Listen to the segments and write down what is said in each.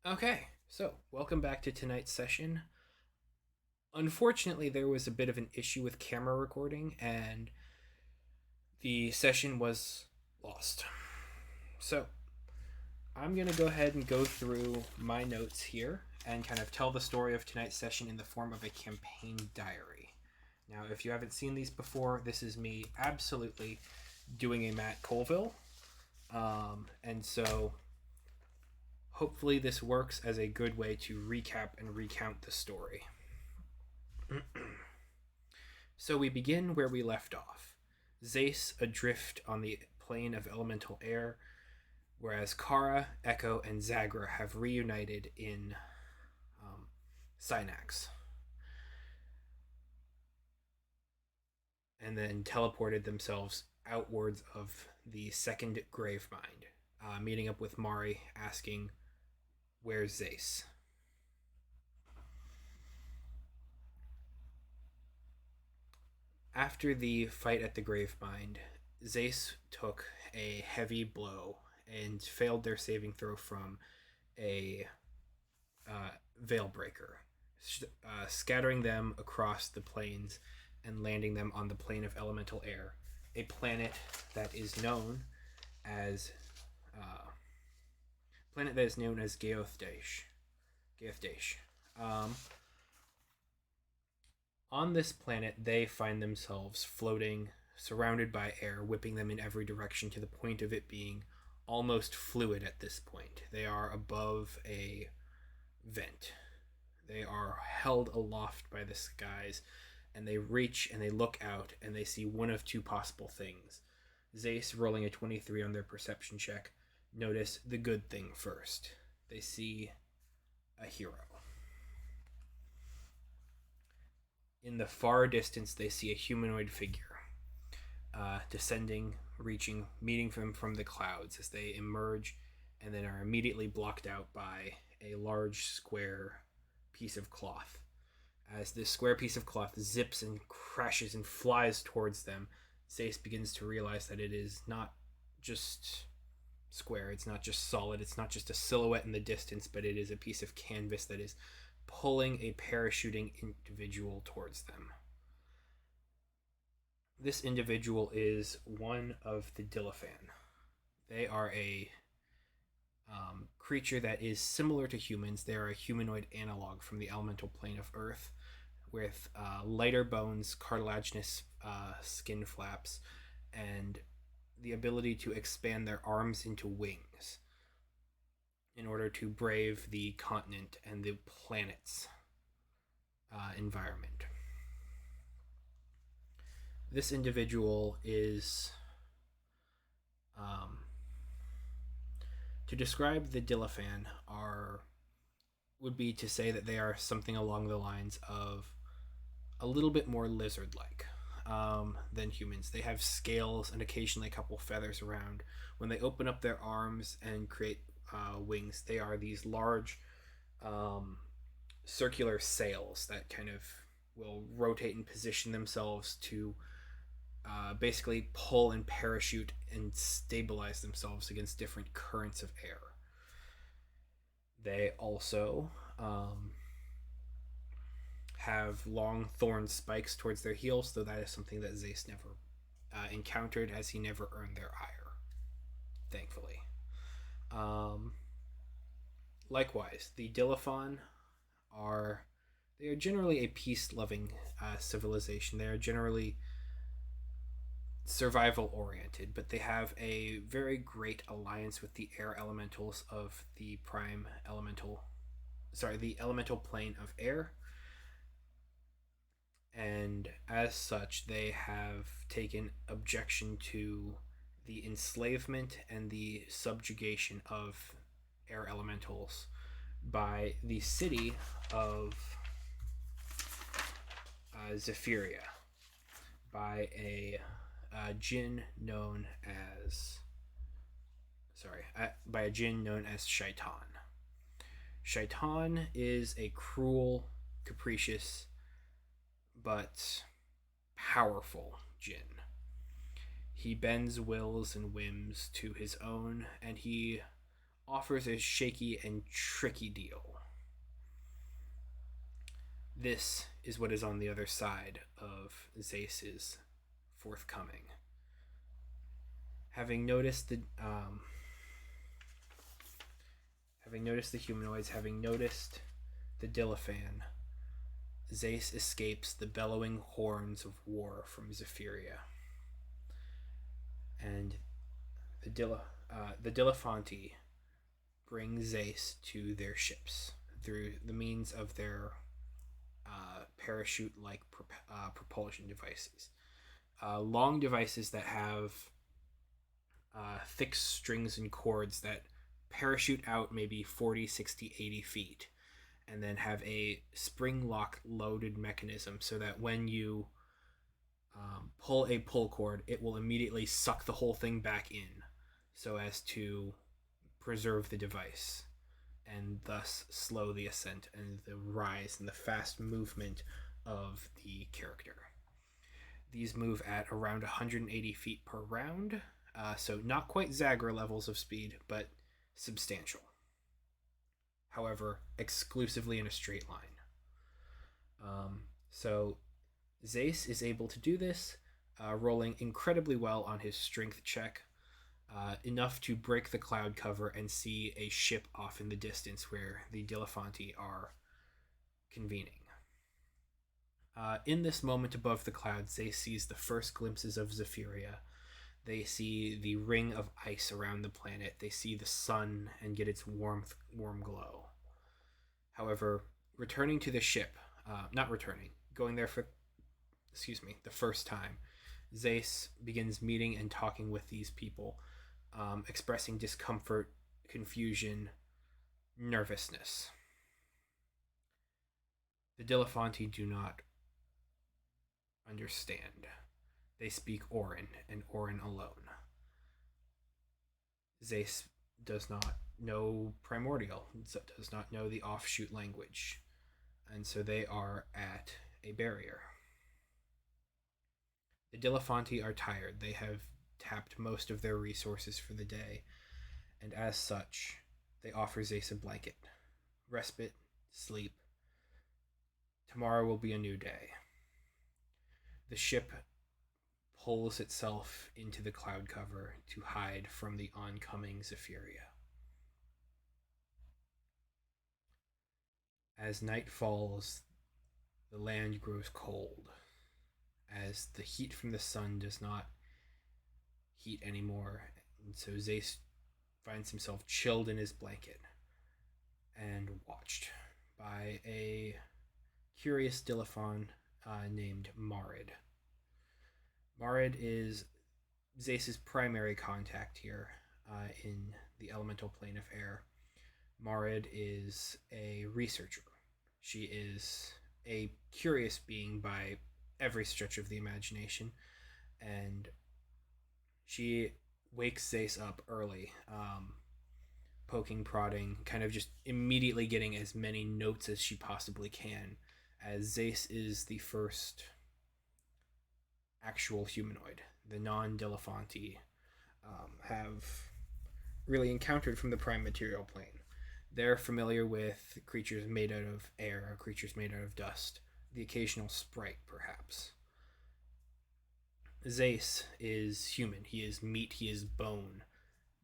Okay, so welcome back to tonight's session. Unfortunately, there was a bit of an issue with camera recording and the session was lost. So, I'm going to go ahead and go through my notes here and kind of tell the story of tonight's session in the form of a campaign diary. Now, if you haven't seen these before, this is me absolutely doing a Matt Colville. And so hopefully this works as a good way to recap and recount the story. So we begin where we left off. Zace adrift on the plane of elemental air, whereas Kara, Echo, and Zagra have reunited in Synax. And then teleported themselves outwards of the second Gravemind, meeting up with Mari, asking, "Where's Zace?" After the fight at the Gravemind, Zace took a heavy blow and failed their saving throw from a Veilbreaker, scattering them across the planes and landing them on the plane of elemental air, a planet that is known as Geothdash. Um, on this planet, they find themselves floating, surrounded by air, whipping them in every direction to the point of it being almost fluid at this point. They are above a vent. They are held aloft by the skies, and they reach and they look out and they see one of two possible things. Zace, rolling a 23 on their perception check, notice the good thing first. They see a hero. In the far distance, they see a humanoid figure descending, reaching, meeting them from the clouds as they emerge and then are immediately blocked out by a large square piece of cloth. As this square piece of cloth zips and crashes and flies towards them, Zace begins to realize that it is not just square, it's not just solid, it's not just a silhouette in the distance, but it is a piece of canvas that is pulling a parachuting individual towards them. This individual is one of the Diliphan. They are a creature that is similar to humans. They are a humanoid analog from the elemental plane of Earth with lighter bones, cartilaginous skin flaps, and the ability to expand their arms into wings in order to brave the continent and the planet's environment. This individual is to describe the Diliphan would be to say that they are something along the lines of a little bit more lizard-like than humans. They have scales and occasionally a couple feathers around. When they open up their arms and create wings, they are these large circular sails that kind of will rotate and position themselves to basically pull and parachute and stabilize themselves against different currents of air. They also have long thorn spikes towards their heels, though that is something that Zace never encountered, as he never earned their ire, thankfully. Likewise, the Diliphan they are generally a peace-loving civilization. They are generally survival oriented, but they have a very great alliance with the air elementals of the the elemental plane of air. And as such, they have taken objection to the enslavement and the subjugation of air elementals by the city of Zephyria by a djinn known as by a djinn known as Shaitan. Shaitan is a cruel, capricious, but powerful djinn. He bends wills and whims to his own, and he offers a shaky and tricky deal. This is what is on the other side of Zeus's forthcoming. Having noticed the humanoids, having noticed the Diliphan, Zeus escapes the bellowing horns of war from Zephyria, and the Dilephanti bring Zeus to their ships through the means of their parachute-like propulsion devices. Long devices that have thick strings and cords that parachute out maybe 40, 60, 80 feet, and then have a spring lock loaded mechanism so that when you pull a pull cord, it will immediately suck the whole thing back in so as to preserve the device and thus slow the ascent and the rise and the fast movement of the character. These move at around 180 feet per round, so not quite Zagra levels of speed, but substantial. However, exclusively in a straight line. So Zeus is able to do this, rolling incredibly well on his strength check, enough to break the cloud cover and see a ship off in the distance where the Dilephanti are convening. In this moment above the clouds, Zeus sees the first glimpses of Zephyria. They see the ring of ice around the planet. They see the sun and get its warm glow. However, returning to the ship, going there for, the first time, Zeus begins meeting and talking with these people, expressing discomfort, confusion, nervousness. The Dilephanti do not understand. They speak Orin, and Orin alone. Zeus does not know Primordial, does not know the offshoot language, and so they are at a barrier. The Dilephanti are tired. They have tapped most of their resources for the day, and as such, they offer Zeus a blanket. Respite, sleep. Tomorrow will be a new day. The ship pulls itself into the cloud cover to hide from the oncoming Zephyria. As night falls, the land grows cold, as the heat from the sun does not heat anymore, and so Zeus finds himself chilled in his blanket and watched by a curious Diliphan named Marid. Marid is Zeus's primary contact here in the elemental plane of air. Marid is a researcher. She is a curious being by every stretch of the imagination, and she wakes Zeus up early, poking, prodding, kind of just immediately getting as many notes as she possibly can, as Zeus is the first actual humanoid. The non-Dilephanti have really encountered from the prime material plane. They're familiar with creatures made out of air, creatures made out of dust, the occasional sprite, perhaps. Zeus is human. He is meat, he is bone.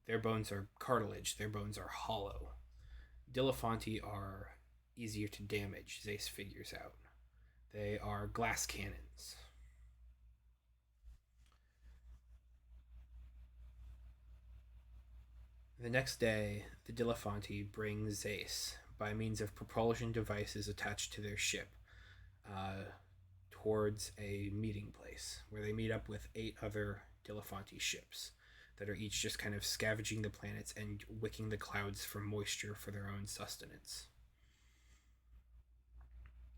Their bones are cartilage, their bones are hollow. Dilephanti are easier to damage, Zeus figures out. They are glass cannons. The next day, the Dilephanti bring Zeus, by means of propulsion devices attached to their ship, towards a meeting place where they meet up with 8 other Dilephanti ships that are each just kind of scavenging the planets and wicking the clouds for moisture for their own sustenance.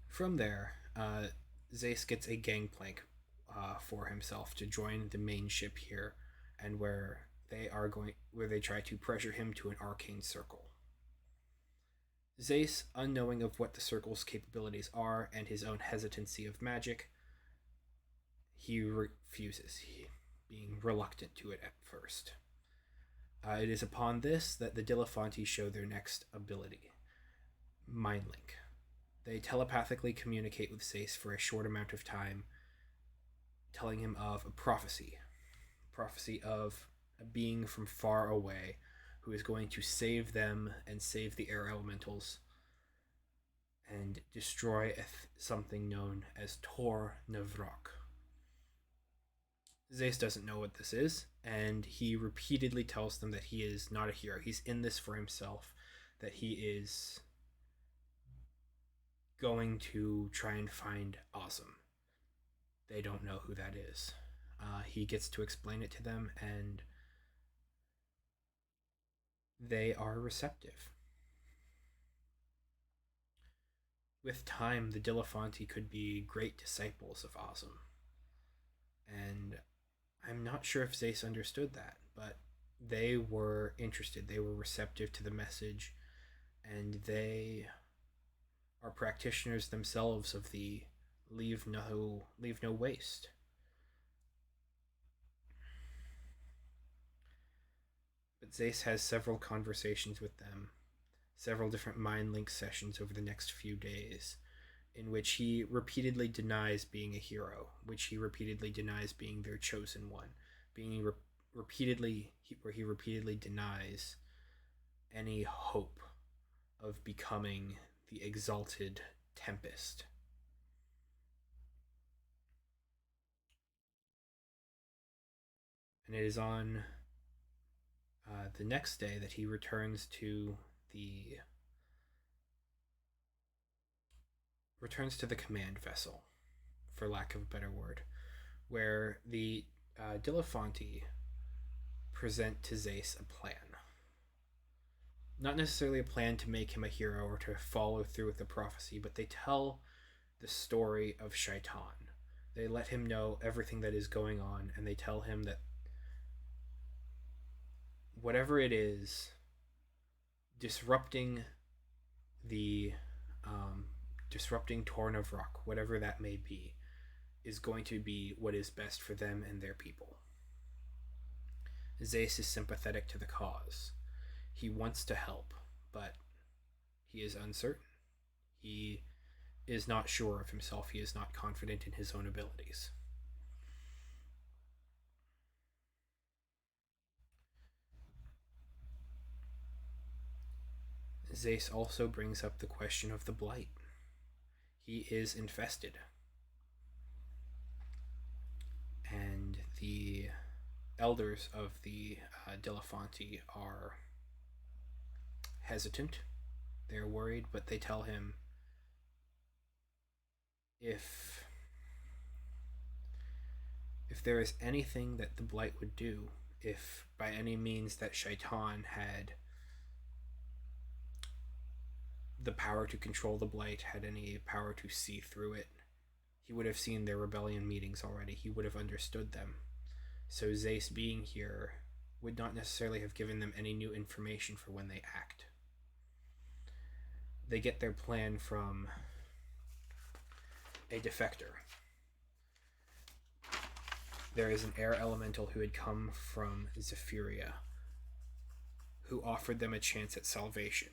From there, Zeus gets a gangplank for himself to join the main ship here, and where they try to pressure him to an arcane circle. Zeus, unknowing of what the circle's capabilities are and his own hesitancy of magic, he refuses, being reluctant to it at first. It is upon this that the Dilettanti show their next ability, Mind Link. They telepathically communicate with Zace for a short amount of time, telling him of a prophecy of a being from far away who is going to save them and save the air elementals and destroy something known as Tor Navrok. Zace doesn't know what this is, and he repeatedly tells them that he is not a hero. He's in this for himself, that he is going to try and find Awesome. They don't know who that is. He gets to explain it to them, and they are receptive. With time, the Dilettanti could be great disciples of Awesome. And I'm not sure if Zace understood that, but they were interested. They were receptive to the message, and they are practitioners themselves of the leave no waste. But Zace has several conversations with them, several different mind link sessions over the next few days, in which he repeatedly denies being a hero, which he repeatedly denies being their chosen one, where he repeatedly denies any hope of becoming the exalted Tempest. And it is on the next day that he returns to the command vessel, for lack of a better word, where the Dilettanti present to Zace a plan. Not necessarily a plan to make him a hero or to follow through with the prophecy, but they tell the story of Shaitan. They let him know everything that is going on, and they tell him that whatever it is, disrupting Tor Navrok, whatever that may be, is going to be what is best for them and their people. Zace is sympathetic to the cause. He wants to help, but he is uncertain. He is not sure of himself. He is not confident in his own abilities. Zace also brings up the question of the Blight. He is infested. And the elders of the Dilettanti are hesitant. They're worried, but they tell him if there is anything that the Blight would do, if by any means that Shaitan had the power to control the Blight, had any power to see through it, he would have seen their rebellion meetings already. He would have understood them. So Zace being here would not necessarily have given them any new information for when they act. They get their plan from a defector. There is an air elemental who had come from Zephyria, who offered them a chance at salvation.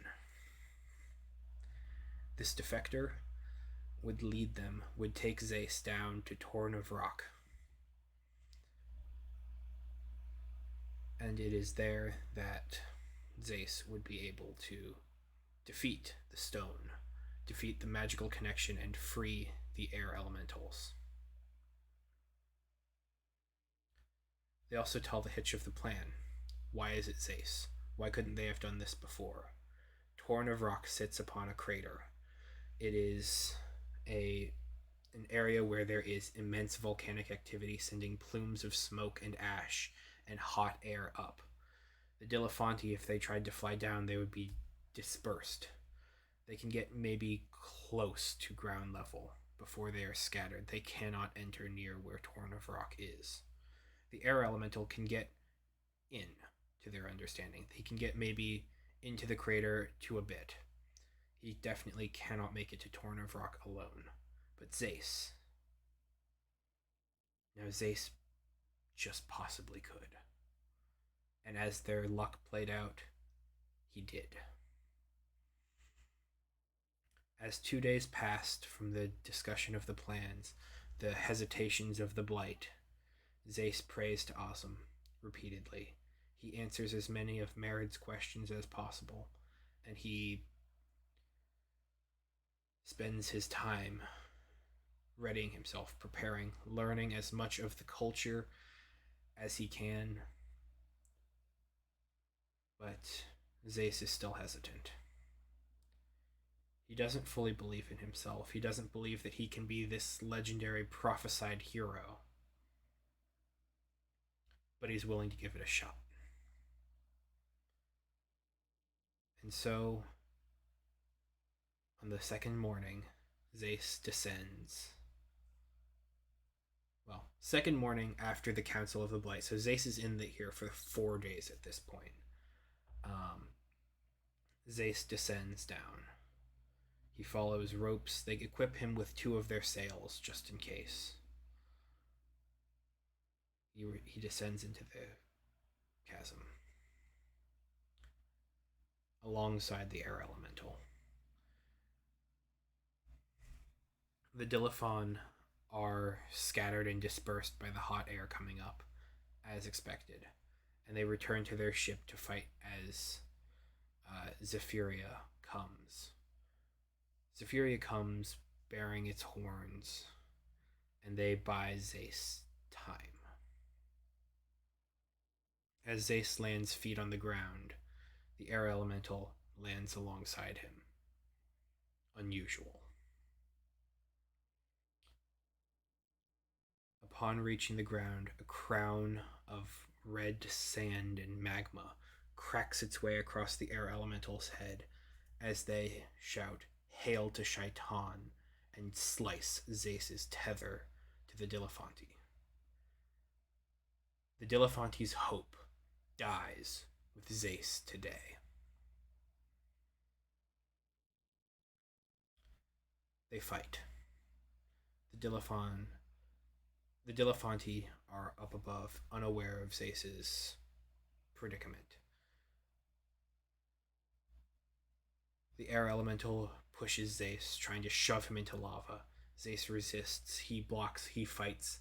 This defector would lead them, would take Zace down to Tor Navrok. And it is there that Zace would be able to defeat the stone, defeat the magical connection, and free the air elementals. They also tell the hitch of the plan. Why is it Zace? Why couldn't they have done this before? Tor Navrok sits upon a crater. It is an area where there is immense volcanic activity, sending plumes of smoke and ash and hot air up. The Dilettanti, if they tried to fly down, they would be dispersed. They can get maybe close to ground level before they are scattered. They cannot enter near where Tor Navrok is. The air elemental can get in, to their understanding. He can get maybe into the crater to a bit. He definitely cannot make it to Tor Navrok alone. But Zace... Now Zace just possibly could. And as their luck played out, he did. As 2 days passed from the discussion of the plans, the hesitations of the Blight, Zace prays to Ozum repeatedly. He answers as many of Merid's questions as possible, and he spends his time readying himself, preparing, learning as much of the culture as he can. But Zace is still hesitant. He doesn't fully believe in himself. He doesn't believe that he can be this legendary prophesied hero. But he's willing to give it a shot. And so, on the second morning, Zace descends. Well, second morning after the Council of the Blight. So Zace is here for 4 days at this point. Zace descends down. He follows ropes. They equip him with 2 of their sails, just in case. He descends into the chasm alongside the air elemental. The Dilaphon are scattered and dispersed by the hot air coming up, as expected, and they return to their ship to fight as Zephyria comes. Zephyria comes bearing its horns, and they buy Zace time. As Zace lands feet on the ground, the air elemental lands alongside him. Unusual. Upon reaching the ground, a crown of red sand and magma cracks its way across the air elemental's head as they shout, "Hail to Shaitan," and slice Zace's tether to the Dilephanti. The Dilephanti's hope dies with Zace today. They fight. The Dilephanti are up above, unaware of Zace's predicament. The air elemental pushes Zace, trying to shove him into lava. Zace resists, he blocks, he fights,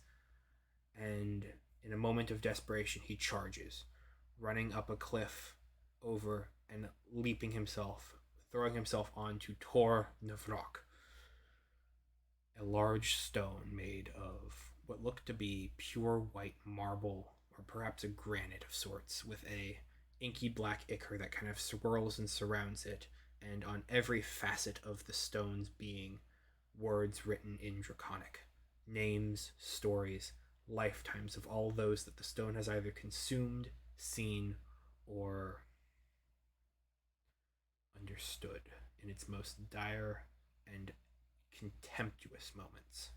and in a moment of desperation, he charges, running up a cliff over and leaping himself, throwing himself onto Tor Navrok, a large stone made of what looked to be pure white marble, or perhaps a granite of sorts, with a inky black ichor that kind of swirls and surrounds it, and on every facet of the stone's being, words written in Draconic. Names, stories, lifetimes of all those that the stone has either consumed, seen, or understood in its most dire and contemptuous moments.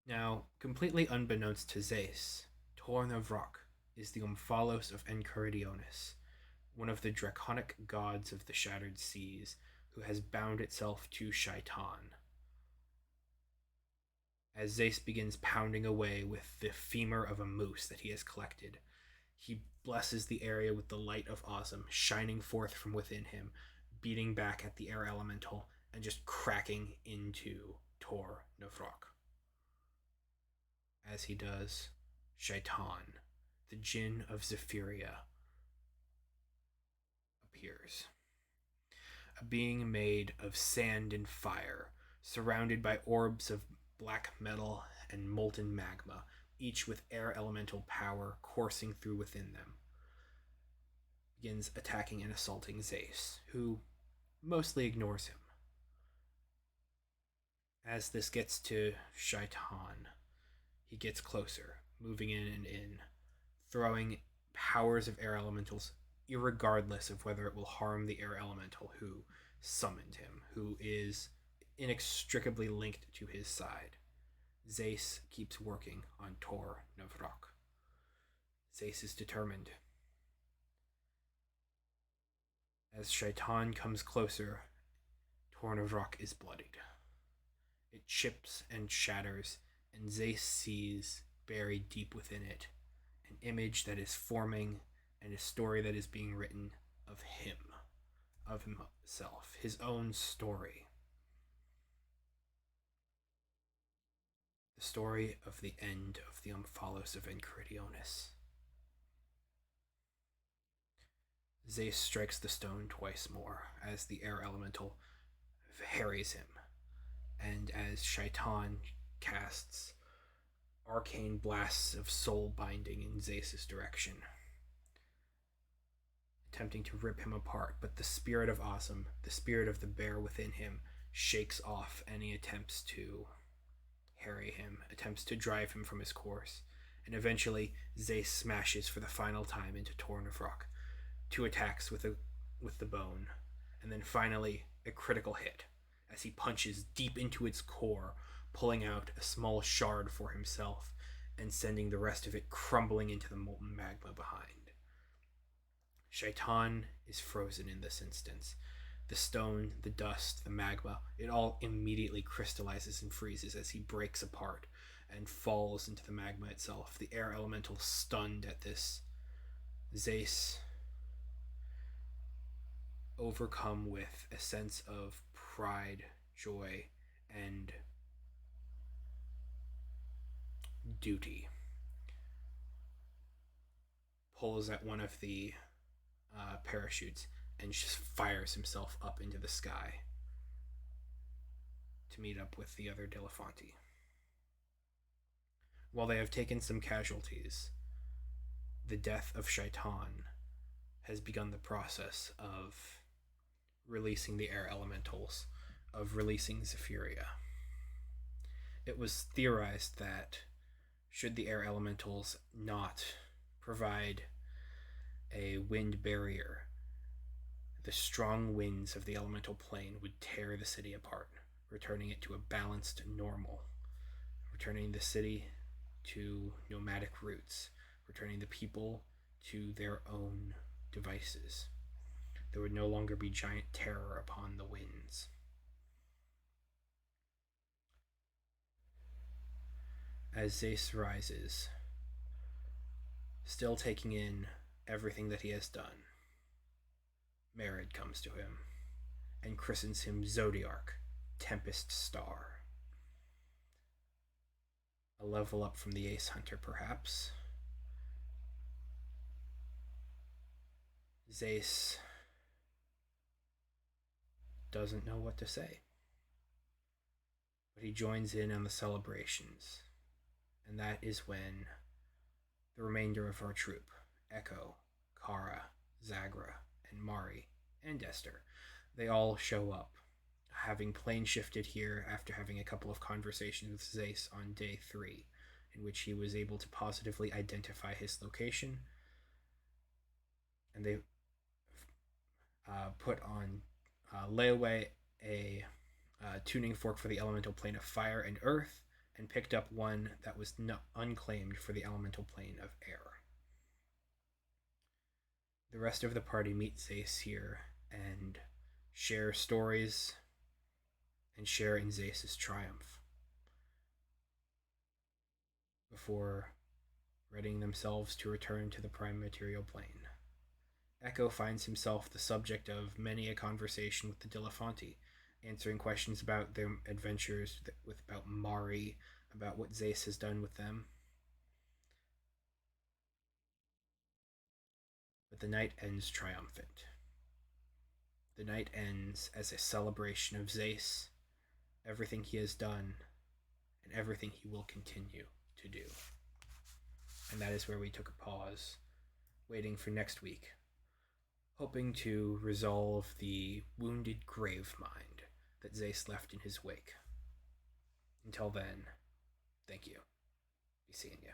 Now, completely unbeknownst to Zace, Tor Navrok is the Omphalos of Enchiridion, one of the draconic gods of the Shattered Seas, who has bound itself to Shaitan. As Zace begins pounding away with the femur of a moose that he has collected, he blesses the area with the light of Ozum shining forth from within him, beating back at the air elemental and just cracking into Tor Navrok. As he does, Shaitan, the Jinn of Zephyria, appears. A being made of sand and fire, surrounded by orbs of black metal and molten magma, each with air elemental power coursing through within them, begins attacking and assaulting Zace, who mostly ignores him. As this gets to Shaitan, he gets closer, moving in and in, throwing powers of air elementals, irregardless of whether it will harm the air elemental who summoned him, who is inextricably linked to his side. Zace keeps working on Tor Navrok. Zace is determined. As Shaitan comes closer, Tor Navrok is bloodied. It chips and shatters, and Zace sees buried deep within it, an image that is forming and a story that is being written of him, of himself, his own story. The story of the end of the Omphalos of Enchiridion. Zeus strikes the stone twice more as the air elemental harries him, and as Shaitan casts arcane blasts of soul binding in Zeus' direction, attempting to rip him apart, but the spirit of Awesome, the spirit of the bear within him, shakes off any attempts to harry him, attempts to drive him from his course, and eventually Zeus smashes for the final time into Torn of Rock. 2 attacks with the bone, and then finally a critical hit as he punches deep into its core, pulling out a small shard for himself and sending the rest of it crumbling into the molten magma behind. Shaitan is frozen in this instance. The stone, the dust, the magma, it all immediately crystallizes and freezes as he breaks apart and falls into the magma itself. The air elemental stunned at this. Zeus, overcome with a sense of pride, joy, and duty, pulls at one of the parachutes and just fires himself up into the sky to meet up with the other Dilefanti. While they have taken some casualties, the death of Shaitan has begun the process of releasing the air elementals, of releasing Zephyria. It was theorized that should the air elementals not provide a wind barrier, the strong winds of the elemental plane would tear the city apart, returning it to a balanced normal, returning the city to nomadic roots, returning the people to their own devices. There would no longer be giant terror upon the winds. As Zeus rises, still taking in everything that he has done, Merid comes to him and christens him Zodiark, Tempest Star. A level up from the Ace Hunter, perhaps. Zeus doesn't know what to say, but he joins in on the celebrations, and that is when the remainder of our troop, Echo, Kara, Zagra, and Mari, and Esther, they all show up, having plane shifted here after having a couple of conversations with Zeus on day 3, in which he was able to positively identify his location, and they put on layaway a tuning fork for the elemental plane of fire and earth, and picked up one that was unclaimed for the elemental plane of air. The rest of the party meet Zeus here and share stories and share in Zeus' triumph before readying themselves to return to the prime material plane. Echo finds himself the subject of many a conversation with the Dilefanti, answering questions about their adventures about Mari, about what Zeus has done with them. But the night ends triumphant. The night ends as a celebration of Zeus, everything he has done, and everything he will continue to do. And that is where we took a pause, waiting for next week, hoping to resolve the wounded grave mind that Zeus left in his wake. Until then, thank you. Be seeing you.